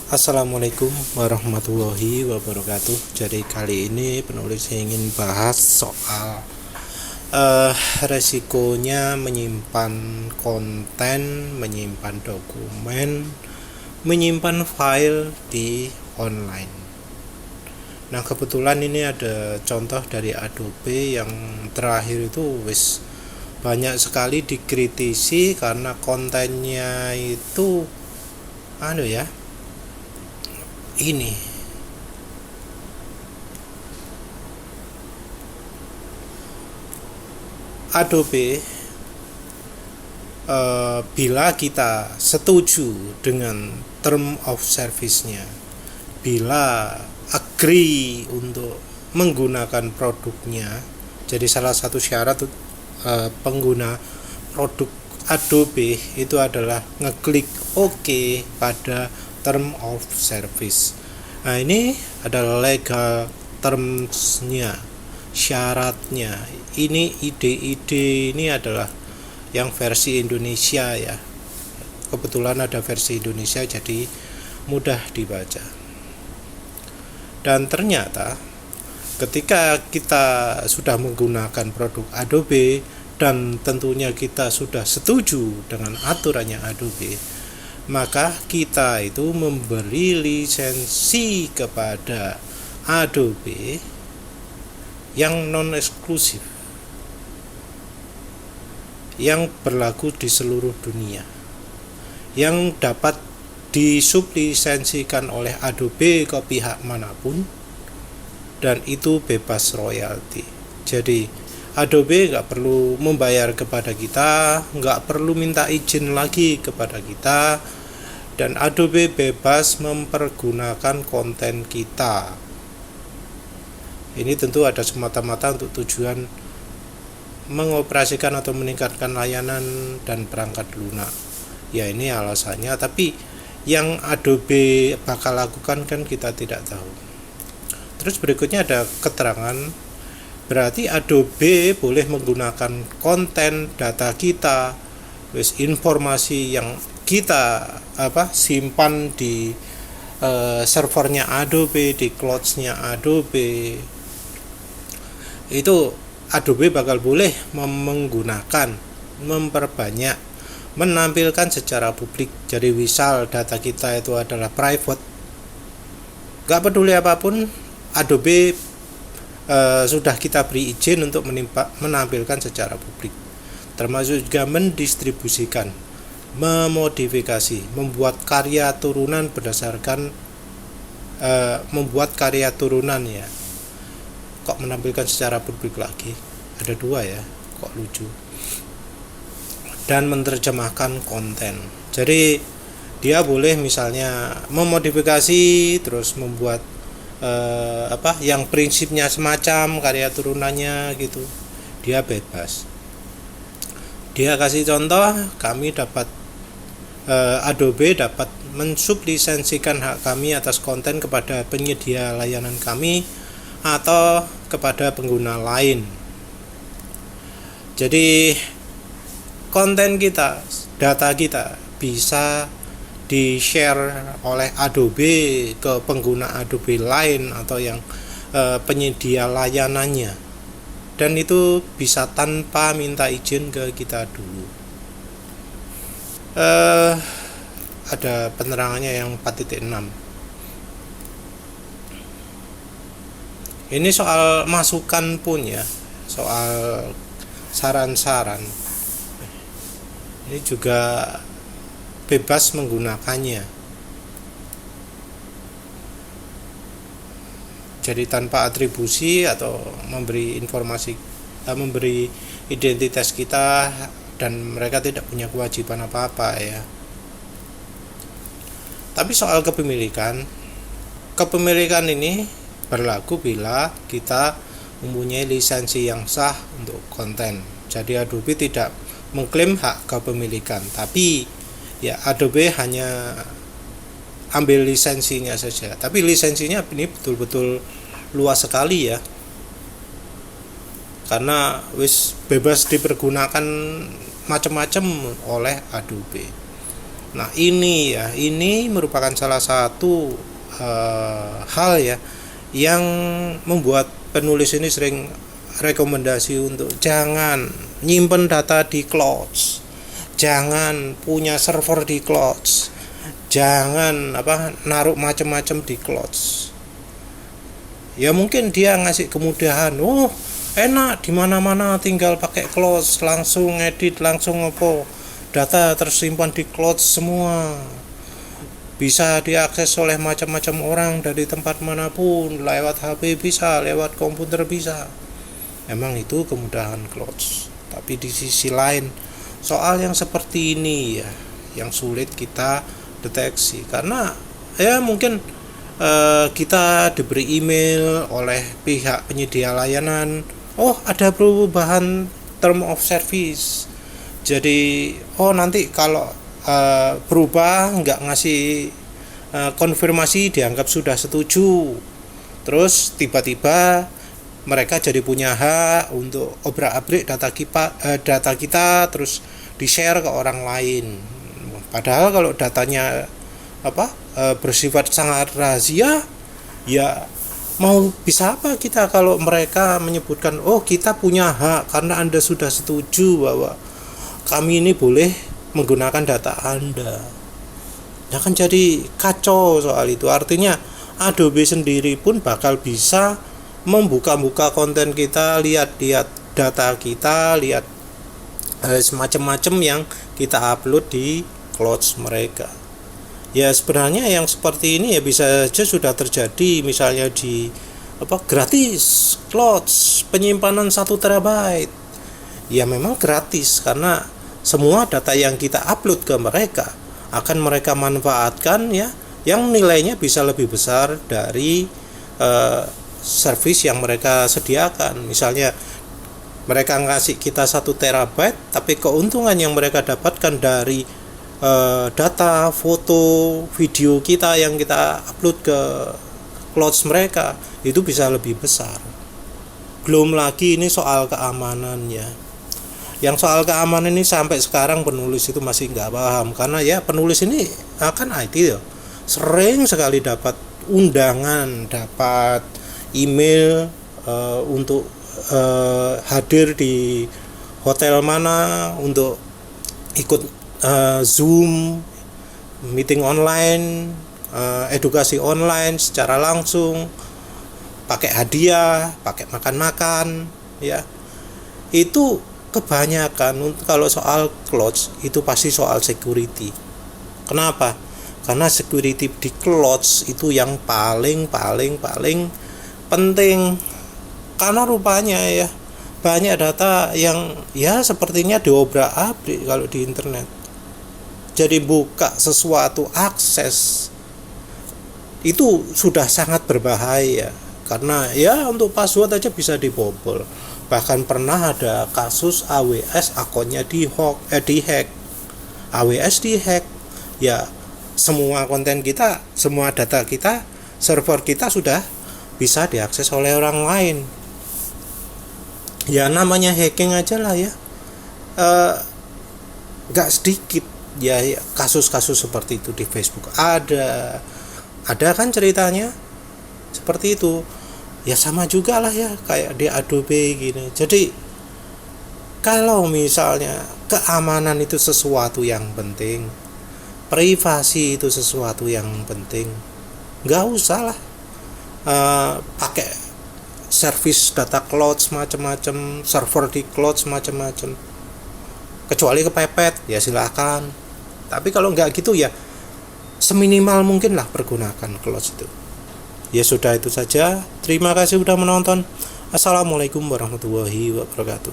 Assalamualaikum warahmatullahi wabarakatuh. Jadi kali ini penulis ingin bahas soal resikonya menyimpan konten, menyimpan dokumen, menyimpan file di online. Nah, kebetulan ini ada contoh dari Adobe yang terakhir itu banyak sekali dikritisi karena kontennya itu ini Adobe bila kita setuju dengan term of service-nya, bila agree untuk menggunakan produknya, jadi salah satu syarat pengguna produk Adobe itu adalah ngeklik OK pada term of service. Nah, ini adalah legal terms-nya, syaratnya. Ini ide-ide ini adalah yang versi Indonesia ya. Kebetulan ada versi Indonesia jadi mudah dibaca. Dan ternyata ketika kita sudah menggunakan produk Adobe dan tentunya kita sudah setuju dengan aturannya Adobe, maka kita itu memberi lisensi kepada Adobe yang non eksklusif, yang berlaku di seluruh dunia, yang dapat disublisensikan oleh Adobe ke pihak manapun, dan itu bebas royalti. Jadi Adobe nggak perlu membayar kepada kita, nggak perlu minta izin lagi kepada kita, dan Adobe bebas mempergunakan konten kita. Ini tentu ada semata-mata untuk tujuan mengoperasikan atau meningkatkan layanan dan perangkat lunak. Ya, ini alasannya, tapi yang Adobe bakal lakukan kan kita tidak tahu. Terus berikutnya ada keterangan, berarti Adobe boleh menggunakan konten data kita, informasi yang kita simpan di servernya Adobe, di clouds-nya Adobe. Itu Adobe bakal boleh menggunakan, memperbanyak, menampilkan secara publik. Jadi misal data kita itu adalah private, gak peduli apapun, Adobe sudah kita beri izin untuk menampilkan secara publik, termasuk juga mendistribusikan, memodifikasi, membuat karya turunan berdasarkan membuat karya turunan ya. Kok menampilkan secara publik lagi? Ada dua ya, kok lucu. Dan menerjemahkan konten. Jadi dia boleh misalnya memodifikasi, terus membuat yang prinsipnya semacam karya turunannya gitu, dia bebas. Dia kasih contoh, kami dapat Adobe dapat mensublisensikan hak kami atas konten kepada penyedia layanan kami atau kepada pengguna lain. Jadi konten kita, data kita bisa di-share oleh Adobe ke pengguna Adobe lain atau yang penyedia layanannya, dan itu bisa tanpa minta izin ke kita dulu. Ada penerangannya yang 4.6. Ini soal masukan pun ya, soal saran-saran. Ini juga bebas menggunakannya. Jadi tanpa atribusi atau memberi informasi, memberi identitas kita, dan mereka tidak punya kewajiban apa-apa ya. Tapi soal kepemilikan ini berlaku bila kita mempunyai lisensi yang sah untuk konten. Jadi Adobe tidak mengklaim hak kepemilikan, tapi ya Adobe hanya ambil lisensinya saja. Tapi lisensinya ini betul-betul luas sekali ya, karena bebas dipergunakan macam-macam oleh Adobe. Nah ini merupakan salah satu hal ya yang membuat penulis ini sering rekomendasi untuk jangan nyimpen data di cloud, jangan punya server di cloud, jangan naruh macam-macam di cloud. Ya mungkin dia ngasih kemudahan, enak di mana-mana tinggal pakai cloud, langsung edit, langsung data tersimpan di cloud semua, bisa diakses oleh macam-macam orang dari tempat manapun, lewat HP bisa, lewat komputer bisa. Emang itu kemudahan cloud. Tapi di sisi lain, soal yang seperti ini ya, yang sulit kita deteksi karena ya mungkin kita diberi email oleh pihak penyedia layanan, ada perubahan term of service. Jadi nanti kalau berubah nggak ngasih konfirmasi dianggap sudah setuju. Terus tiba-tiba mereka jadi punya hak untuk obrak-abrik data kita terus di-share ke orang lain. Padahal kalau datanya bersifat sangat rahasia, ya mau bisa apa kita kalau mereka menyebutkan kita punya hak karena Anda sudah setuju bahwa kami ini boleh menggunakan data Anda. Ya kan jadi kacau soal itu. Artinya Adobe sendiri pun bakal bisa membuka-buka konten kita, lihat-lihat data kita, lihat semacam-macam yang kita upload di cloud mereka. Ya sebenarnya yang seperti ini ya bisa saja sudah terjadi, misalnya di gratis cloud penyimpanan 1 terabyte. Ya memang gratis karena semua data yang kita upload ke mereka akan mereka manfaatkan ya, yang nilainya bisa lebih besar dari service yang mereka sediakan. Misalnya mereka ngasih kita 1 terabyte, tapi keuntungan yang mereka dapatkan dari data, foto, video kita yang kita upload ke cloud mereka itu bisa lebih besar. Belum lagi ini soal keamanannya. Yang soal keamanan ini sampai sekarang penulis itu masih nggak paham, karena ya penulis ini akan IT ya, sering sekali dapat undangan, dapat email untuk hadir di hotel mana untuk ikut Zoom, meeting online, edukasi online secara langsung, pakai hadiah, pakai makan-makan ya. Itu kebanyakan kalau soal cloud itu pasti soal security. Kenapa? Karena security di cloud itu yang paling penting. Karena rupanya ya banyak data yang ya sepertinya diobrak-abrik kalau di internet. Jadi buka sesuatu akses itu sudah sangat berbahaya, karena ya untuk password aja bisa dibobol. Bahkan pernah ada kasus AWS akunnya dihack. AWS dihack. Ya semua konten kita, semua data kita, server kita sudah bisa diakses oleh orang lain. Ya namanya hacking aja lah ya. Gak sedikit ya kasus-kasus seperti itu di Facebook. Ada kan ceritanya seperti itu. Ya sama juga lah ya kayak di Adobe gini. Jadi kalau misalnya keamanan itu sesuatu yang penting, privasi itu sesuatu yang penting, nggak usah lah pakai service data cloud macam-macam, server di cloud macam-macam. Kecuali kepepet ya silakan. Tapi kalau nggak gitu ya seminimal mungkin lah pergunakan cloud itu. Ya sudah itu saja. Terima kasih sudah menonton. Assalamualaikum warahmatullahi wabarakatuh.